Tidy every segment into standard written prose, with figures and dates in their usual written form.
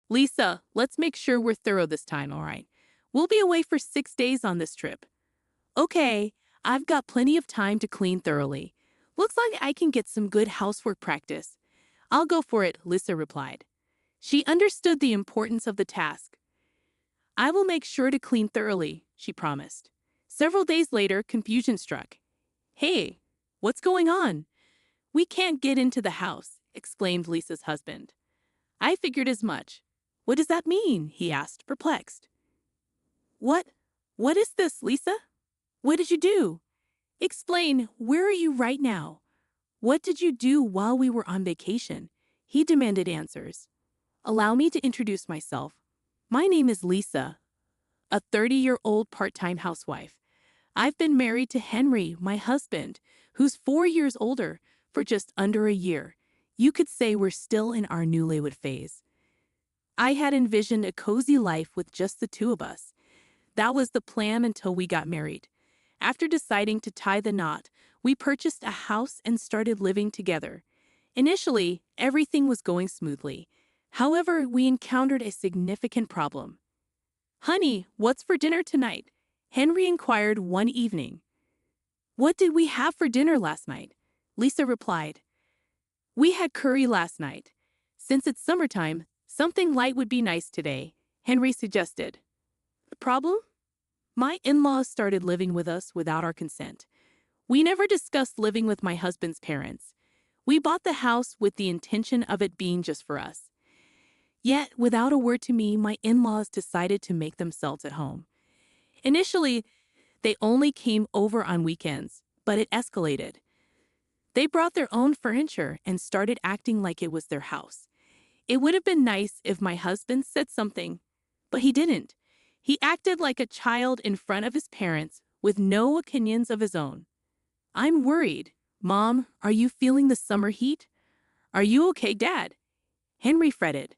Lisa, let's make sure we're thorough this time, all right? We'll be away for 6 days on this trip. Okay, I've got plenty of time to clean thoroughly. Looks like I can get some good housework practice. I'll go for it, Lisa replied. She understood the importance of the task. I will make sure to clean thoroughly, she promised. Several days later, confusion struck. Hey, what's going on? We can't get into the house, exclaimed Lisa's husband. I figured as much. What does that mean? He asked, perplexed. What? What is this, Lisa? What did you do? Explain, where are you right now? What did you do while we were on vacation? He demanded answers. Allow me to introduce myself. My name is Lisa, a 30-year-old part-time housewife. I've been married to Henry, my husband, who's 4 years older, for just under a year. You could say we're still in our newlywed phase. I had envisioned a cozy life with just the two of us. That was the plan until we got married. After deciding to tie the knot, we purchased a house and started living together. Initially, everything was going smoothly. However, we encountered a significant problem. Honey, what's for dinner tonight? Henry inquired one evening. What did we have for dinner last night? Lisa replied. We had curry last night. Since it's summertime, something light would be nice today, Henry suggested. The problem? My in-laws started living with us without our consent. We never discussed living with my husband's parents. We bought the house with the intention of it being just for us. Yet, without a word to me, my in-laws decided to make themselves at home. Initially, they only came over on weekends, but it escalated. They brought their own furniture and started acting like it was their house. It would have been nice if my husband said something, but he didn't. He acted like a child in front of his parents with no opinions of his own. I'm worried. Mom, are you feeling the summer heat? Are you okay, Dad? Henry fretted.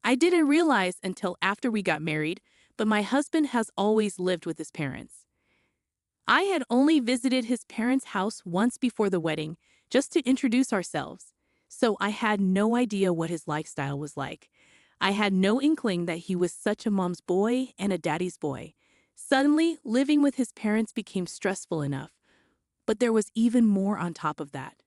I didn't realize until after we got married, but my husband has always lived with his parents. I had only visited his parents' house once before the wedding, just to introduce ourselves, so I had no idea what his lifestyle was like. I had no inkling that he was such a mom's boy and a daddy's boy. Suddenly, living with his parents became stressful enough, but there was even more on top of that.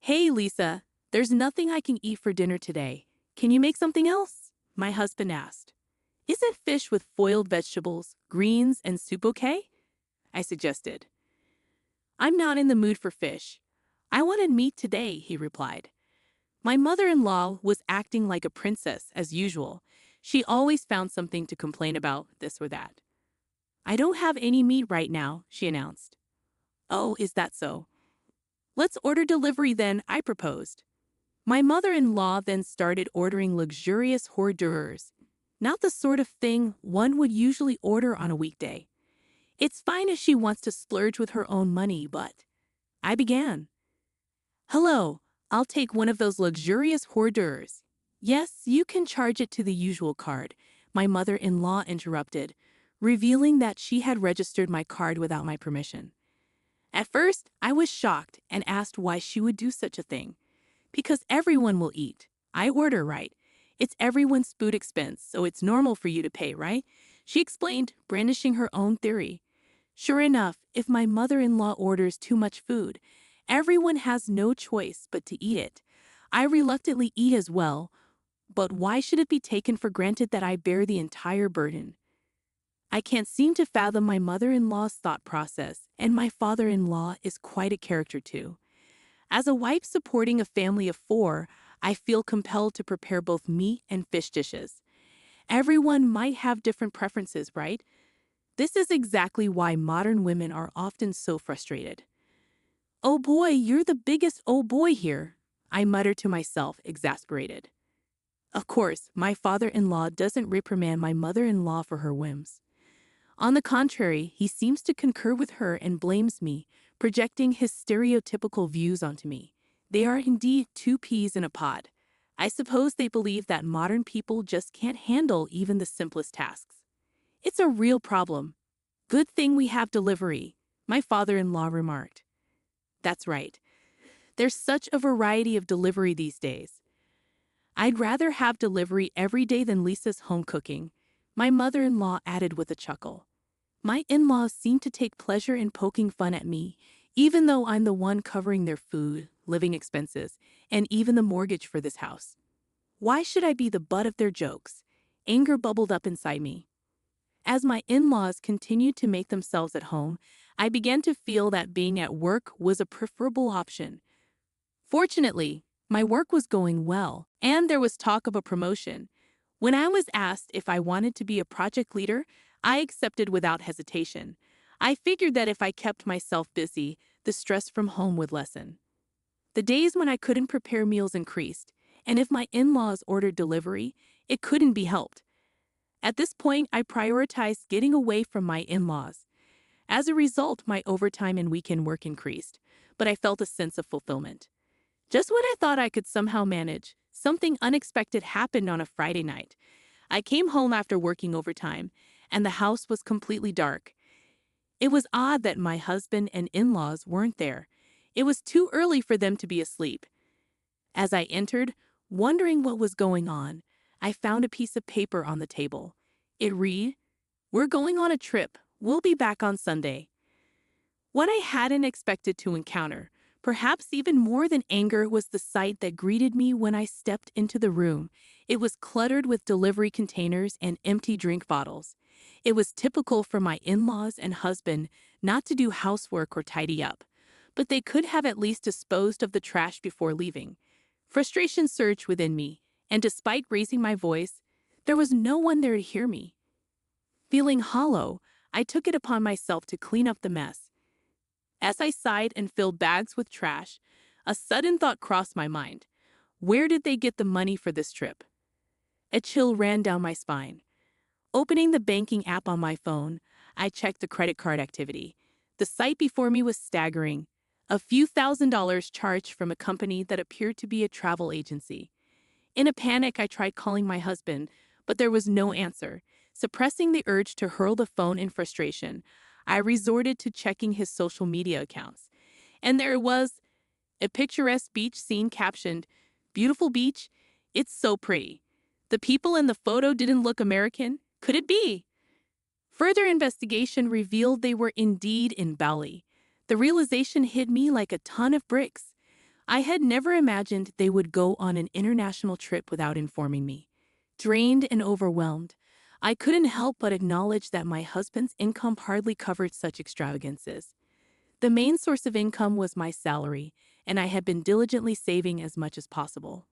Hey, Lisa, there's nothing I can eat for dinner today. Can you make something else? My husband asked. Isn't fish with foiled vegetables, greens, and soup okay? I suggested. I'm not in the mood for fish. I wanted meat today, he replied. My mother-in-law was acting like a princess as usual. She always found something to complain about, this or that. I don't have any meat right now, she announced. Oh, is that so? Let's order delivery then, I proposed. My mother-in-law then started ordering luxurious hors d'oeuvres, not the sort of thing one would usually order on a weekday. It's fine if she wants to splurge with her own money, but... I began. Hello, I'll take one of those luxurious hors d'oeuvres. Yes, you can charge it to the usual card, my mother-in-law interrupted, revealing that she had registered my card without my permission. At first, I was shocked and asked why she would do such a thing. Because everyone will eat. I order, right? It's everyone's food expense, so it's normal for you to pay, right? She explained, brandishing her own theory. Sure enough, if my mother-in-law orders too much food, everyone has no choice but to eat it. I reluctantly eat as well, but why should it be taken for granted that I bear the entire burden? I can't seem to fathom my mother-in-law's thought process, and my father-in-law is quite a character too. As a wife supporting a family of 4, I feel compelled to prepare both meat and fish dishes. Everyone might have different preferences, right? This is exactly why modern women are often so frustrated. Oh boy, you're the biggest oh boy here, I muttered to myself, exasperated. Of course, my father-in-law doesn't reprimand my mother-in-law for her whims. On the contrary, he seems to concur with her and blames me, projecting his stereotypical views onto me. They are indeed 2 peas in a pod. I suppose they believe that modern people just can't handle even the simplest tasks. It's a real problem. Good thing we have delivery, my father-in-law remarked. That's right. There's such a variety of delivery these days. I'd rather have delivery every day than Lisa's home cooking, my mother-in-law added with a chuckle. My in-laws seem to take pleasure in poking fun at me, even though I'm the one covering their food, living expenses, and even the mortgage for this house. Why should I be the butt of their jokes? Anger bubbled up inside me. As my in-laws continued to make themselves at home, I began to feel that being at work was a preferable option. Fortunately, my work was going well, and there was talk of a promotion. When I was asked if I wanted to be a project leader, I accepted without hesitation. I figured that if I kept myself busy, the stress from home would lessen. The days when I couldn't prepare meals increased, and if my in-laws ordered delivery, it couldn't be helped. At this point, I prioritized getting away from my in-laws. As a result, my overtime and weekend work increased, but I felt a sense of fulfillment. Just when I thought I could somehow manage, something unexpected happened on a Friday night. I came home after working overtime, and the house was completely dark. It was odd that my husband and in-laws weren't there. It was too early for them to be asleep. As I entered, wondering what was going on, I found a piece of paper on the table. It read, "We're going on a trip. We'll be back on Sunday." What I hadn't expected to encounter, perhaps even more than anger, was the sight that greeted me when I stepped into the room. It was cluttered with delivery containers and empty drink bottles. It was typical for my in-laws and husband not to do housework or tidy up, but they could have at least disposed of the trash before leaving. Frustration surged within me, and despite raising my voice, there was no one there to hear me. Feeling hollow, I took it upon myself to clean up the mess. As I sighed and filled bags with trash, a sudden thought crossed my mind. Where did they get the money for this trip? A chill ran down my spine. Opening the banking app on my phone, I checked the credit card activity. The sight before me was staggering. A few $1,000s charged from a company that appeared to be a travel agency. In a panic, I tried calling my husband, but there was no answer. Suppressing the urge to hurl the phone in frustration, I resorted to checking his social media accounts. And there it was, a picturesque beach scene captioned, "Beautiful beach, it's so pretty." The people in the photo didn't look American. Could it be? Further investigation revealed they were indeed in Bali. The realization hit me like a ton of bricks. I had never imagined they would go on an international trip without informing me. Drained and overwhelmed, I couldn't help but acknowledge that my husband's income hardly covered such extravagances. The main source of income was my salary, and I had been diligently saving as much as possible.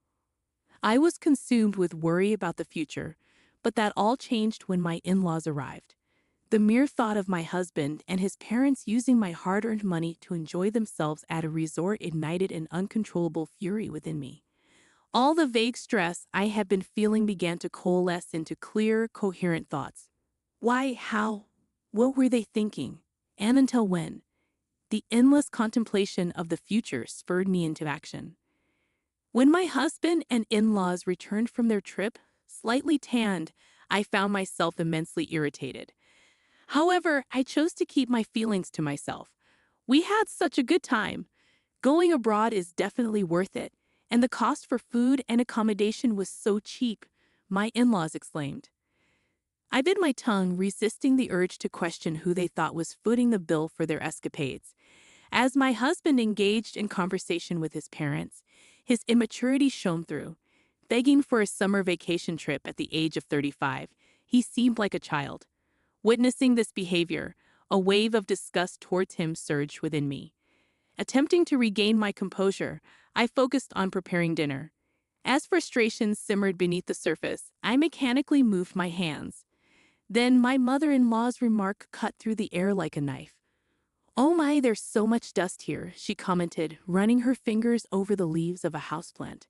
I was consumed with worry about the future, but that all changed when my in-laws arrived. The mere thought of my husband and his parents using my hard-earned money to enjoy themselves at a resort ignited an uncontrollable fury within me. All the vague stress I had been feeling began to coalesce into clear, coherent thoughts. Why, how, what were they thinking? And until when? The endless contemplation of the future spurred me into action. When my husband and in-laws returned from their trip, slightly tanned, I found myself immensely irritated. However, I chose to keep my feelings to myself. We had such a good time. Going abroad is definitely worth it, and the cost for food and accommodation was so cheap, my in-laws exclaimed. I bit my tongue, resisting the urge to question who they thought was footing the bill for their escapades. As my husband engaged in conversation with his parents, his immaturity shone through. Begging for a summer vacation trip at the age of 35, he seemed like a child. Witnessing this behavior, a wave of disgust towards him surged within me. Attempting to regain my composure, I focused on preparing dinner. As frustration simmered beneath the surface, I mechanically moved my hands. Then my mother-in-law's remark cut through the air like a knife. "Oh my, there's so much dust here," she commented, running her fingers over the leaves of a houseplant.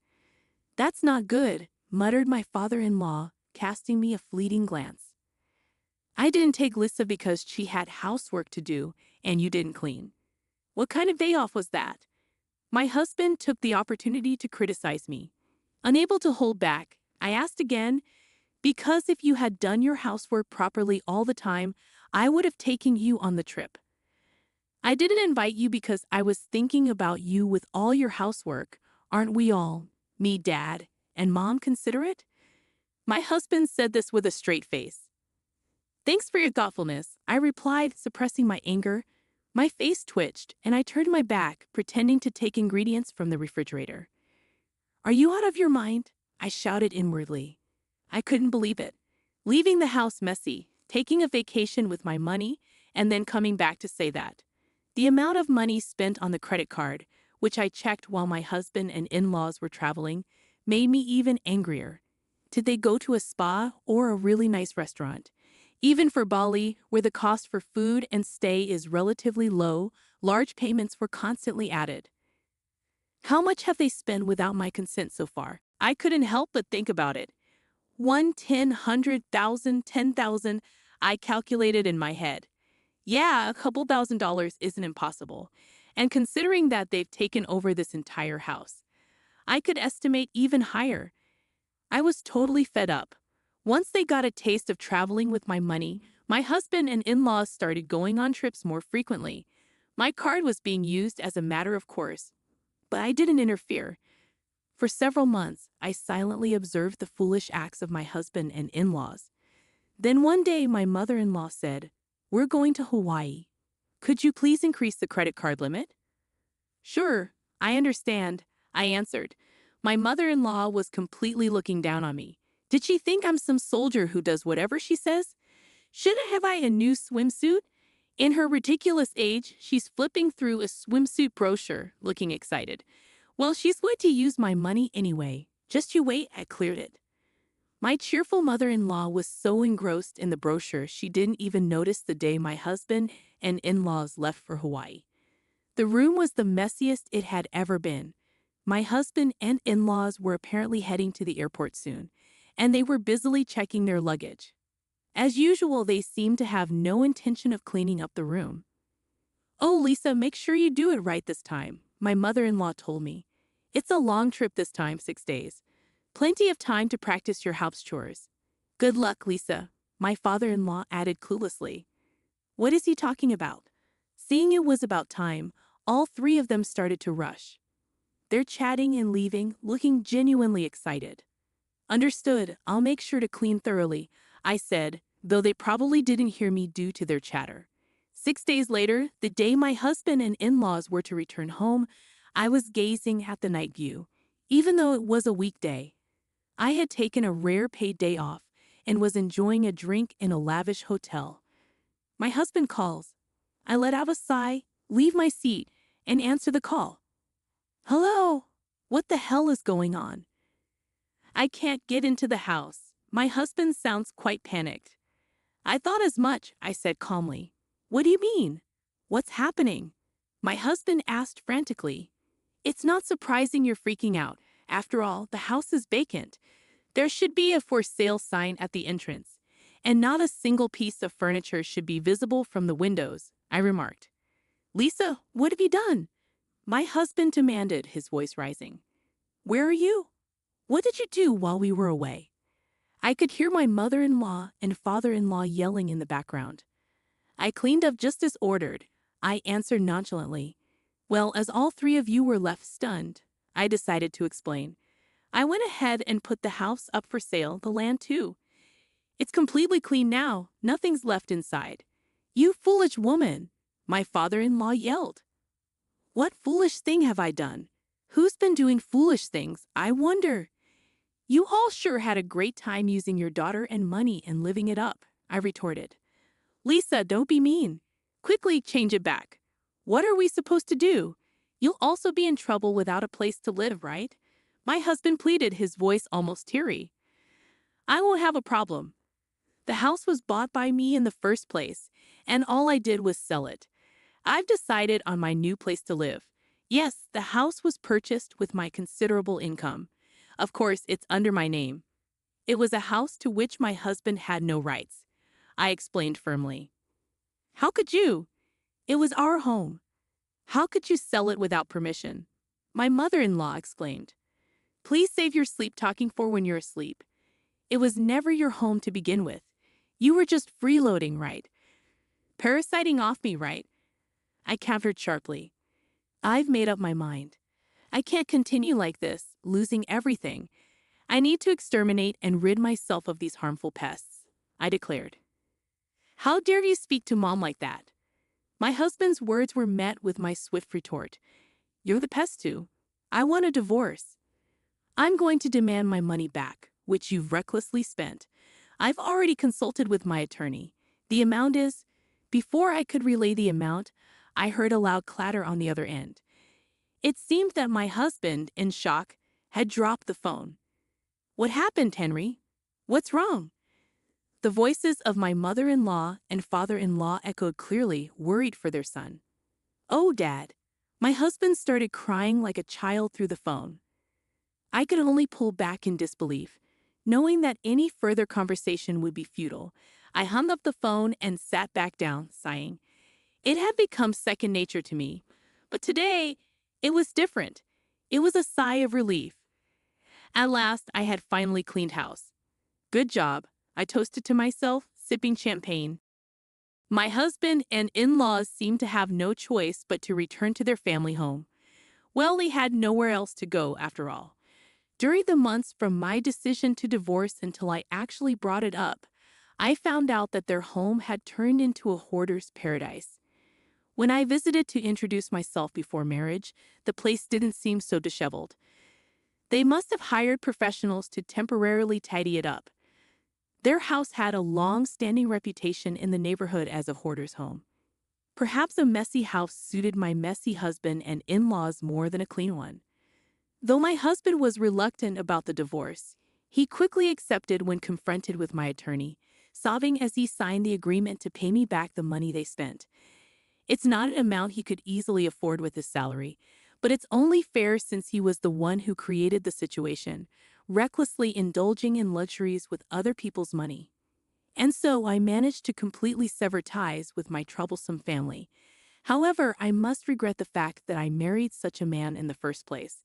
"That's not good," muttered my father-in-law, casting me a fleeting glance. "I didn't take Lisa because she had housework to do, and you didn't clean. What kind of day off was that?" My husband took the opportunity to criticize me. Unable to hold back, I asked again, "Because if you had done your housework properly all the time, I would have taken you on the trip. I didn't invite you because I was thinking about you with all your housework. Aren't we all? Me, Dad, and Mom considerate? My husband said this with a straight face. Thanks for your thoughtfulness, I replied, suppressing my anger. My face twitched, and I turned my back, pretending to take ingredients from the refrigerator. Are you out of your mind? I shouted inwardly. I couldn't believe it. Leaving the house messy, taking a vacation with my money, and then coming back to say that. The amount of money spent on the credit card, which I checked while my husband and in-laws were traveling, made me even angrier. Did they go to a spa or a really nice restaurant? Even for Bali, where the cost for food and stay is relatively low, large payments were constantly added. How much have they spent without my consent so far? I couldn't help but think about it. 1, 10, 100,000, 10,000, I calculated in my head. Yeah, a couple $1,000s isn't impossible. And considering that they've taken over this entire house, I could estimate even higher. I was totally fed up. Once they got a taste of traveling with my money, my husband and in-laws started going on trips more frequently. My card was being used as a matter of course, but I didn't interfere. For several months, I silently observed the foolish acts of my husband and in-laws. Then one day, my mother-in-law said, "We're going to Hawaii. Could you please increase the credit card limit?" "Sure, I understand," I answered. My mother-in-law was completely looking down on me. Did she think I'm some soldier who does whatever she says? Shouldn't have I a new swimsuit? In her ridiculous age, she's flipping through a swimsuit brochure, looking excited. Well, she's going to use my money anyway. Just you wait, I cleared it. My cheerful mother-in-law was so engrossed in the brochure she didn't even notice the day my husband and in-laws left for Hawaii. The room was the messiest it had ever been. My husband and in-laws were apparently heading to the airport soon, and they were busily checking their luggage. As usual, they seemed to have no intention of cleaning up the room. "Oh, Lisa, make sure you do it right this time," my mother-in-law told me. "It's a long trip this time, 6 days. Plenty of time to practice your house chores." "Good luck, Lisa," my father-in-law added cluelessly. What is he talking about? Seeing it was about time, all three of them started to rush. They're chatting and leaving, looking genuinely excited. "Understood, I'll make sure to clean thoroughly," I said, though they probably didn't hear me due to their chatter. 6 days later, the day my husband and in-laws were to return home, I was gazing at the night view. Even though it was a weekday, I had taken a rare paid day off and was enjoying a drink in a lavish hotel. My husband calls. I let out a sigh, leave my seat, and answer the call. "Hello? What the hell is going on?" "I can't get into the house." My husband sounds quite panicked. "I thought as much," I said calmly. "What do you mean? What's happening?" My husband asked frantically. "It's not surprising you're freaking out. After all, the house is vacant. There should be a for sale sign at the entrance, and not a single piece of furniture should be visible from the windows," I remarked. "Lisa, what have you done?" my husband demanded, his voice rising. "Where are you? What did you do while we were away?" I could hear my mother-in-law and father-in-law yelling in the background. "I cleaned up just as ordered," I answered nonchalantly. "Well, as all three of you were left stunned," I decided to explain. "I went ahead and put the house up for sale, the land too. It's completely clean now, nothing's left inside." "You foolish woman," my father-in-law yelled. "What foolish thing have I done? Who's been doing foolish things, I wonder?" "You all sure had a great time using your daughter and money and living it up," I retorted. "Lisa, don't be mean. Quickly change it back. What are we supposed to do? You'll also be in trouble without a place to live, right?" my husband pleaded, his voice almost teary. "I won't have a problem. The house was bought by me in the first place, and all I did was sell it. I've decided on my new place to live. Yes, the house was purchased with my considerable income. Of course, it's under my name. It was a house to which my husband had no rights," I explained firmly. "How could you? It was our home. How could you sell it without permission?" my mother-in-law exclaimed. "Please save your sleep talking for when you're asleep. It was never your home to begin with. You were just freeloading, right? Parasiting off me, right?" I countered sharply. "I've made up my mind. I can't continue like this, losing everything. I need to exterminate and rid myself of these harmful pests, I declared. How dare you speak to Mom like that? My husband's words were met with my swift retort. You're the pest too. I want a divorce. I'm going to demand my money back, which you've recklessly spent. I've already consulted with my attorney. The amount is... Before I could relay the amount, I heard a loud clatter on the other end. It seemed that my husband, in shock, had dropped the phone. What happened, Henry? What's wrong? The voices of my mother-in-law and father-in-law echoed clearly, worried for their son. Oh, Dad. My husband started crying like a child through the phone. I could only pull back in disbelief. Knowing that any further conversation would be futile, I hung up the phone and sat back down, sighing. It had become second nature to me, but today, it was different. It was a sigh of relief. At last, I had finally cleaned house. Good job, I toasted to myself, sipping champagne. My husband and in-laws seemed to have no choice but to return to their family home. Well, they had nowhere else to go, after all. During the months from my decision to divorce until I actually brought it up, I found out that their home had turned into a hoarder's paradise. When I visited to introduce myself before marriage, the place didn't seem so disheveled. They must have hired professionals to temporarily tidy it up. Their house had a long-standing reputation in the neighborhood as a hoarder's home. Perhaps a messy house suited my messy husband and in-laws more than a clean one. Though my husband was reluctant about the divorce, he quickly accepted when confronted with my attorney, sobbing as he signed the agreement to pay me back the money they spent. It's not an amount he could easily afford with his salary, but it's only fair since he was the one who created the situation, recklessly indulging in luxuries with other people's money. And so I managed to completely sever ties with my troublesome family. However, I must regret the fact that I married such a man in the first place.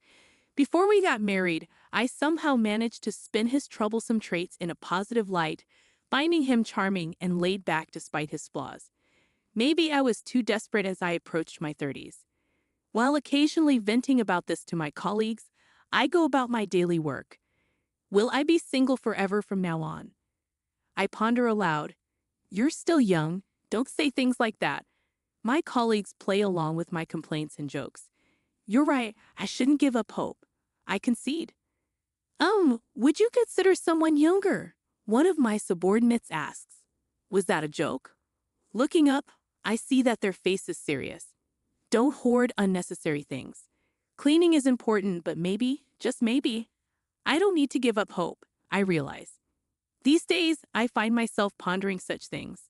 Before we got married, I somehow managed to spin his troublesome traits in a positive light, finding him charming and laid back despite his flaws. Maybe I was too desperate as I approached my 30s. While occasionally venting about this to my colleagues, I go about my daily work. Will I be single forever from now on? I ponder aloud. You're still young. Don't say things like that. My colleagues play along with my complaints and jokes. You're right. I shouldn't give up hope. I concede. Would you consider someone younger? One of my subordinates asks. Was that a joke? Looking up, I see that their face is serious. Don't hoard unnecessary things. Cleaning is important, but maybe, just maybe, I don't need to give up hope, I realize. These days, I find myself pondering such things.